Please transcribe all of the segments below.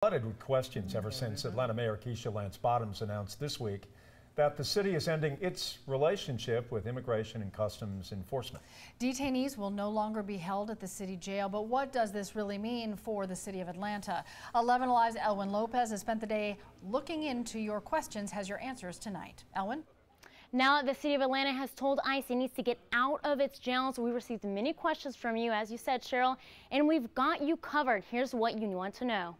Flooded with questions ever since Atlanta Mayor Keisha Lance Bottoms announced this week that the city is ending its relationship with Immigration and Customs Enforcement. Detainees will no longer be held at the city jail, but what does this really mean for the city of Atlanta? 11 Alive's Elwin Lopez has spent the day looking into your questions, has your answers tonight. Elwin? Now the city of Atlanta has told ICE it needs to get out of its jails. We received many questions from you, as you said, Cheryl, and we've got you covered. Here's what you want to know.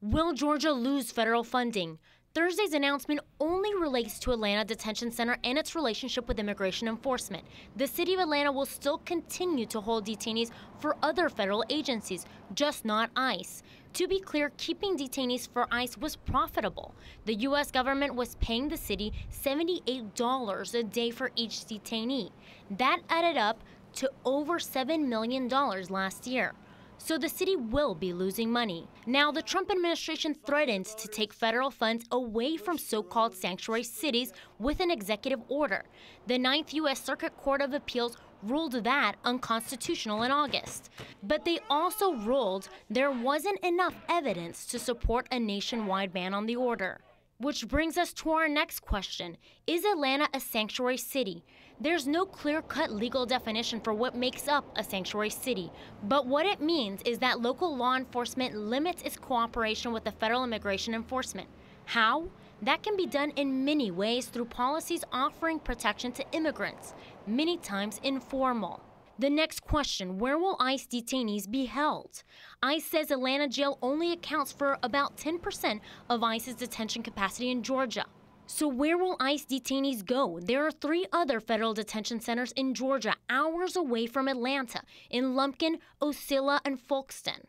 Will Georgia lose federal funding? Thursday's announcement only relates to Atlanta Detention Center and its relationship with immigration enforcement. The city of Atlanta will still continue to hold detainees for other federal agencies, just not ICE. To be clear, keeping detainees for ICE was profitable. The U.S. government was paying the city $78 a day for each detainee. That added up to over $7 million last year. So the city will be losing money. Now, the Trump administration threatened to take federal funds away from so-called sanctuary cities with an executive order. The 9th U.S. Circuit Court of Appeals ruled that unconstitutional in August. But they also ruled there wasn't enough evidence to support a nationwide ban on the order. Which brings us to our next question. Is Atlanta a sanctuary city? There's no clear-cut legal definition for what makes up a sanctuary city, but what it means is that local law enforcement limits its cooperation with the federal immigration enforcement. How? That can be done in many ways through policies offering protection to immigrants, many times informal. The next question, where will ICE detainees be held? ICE says Atlanta jail only accounts for about 10% of ICE's detention capacity in Georgia. So where will ICE detainees go? There are 3 other federal detention centers in Georgia, hours away from Atlanta, in Lumpkin, Ocilla, and Folkston.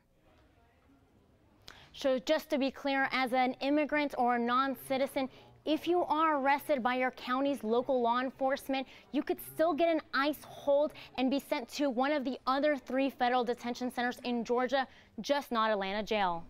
So just to be clear, as an immigrant or a non-citizen, if you are arrested by your county's local law enforcement, you could still get an ICE hold and be sent to one of the other 3 federal detention centers in Georgia, just not Atlanta jail.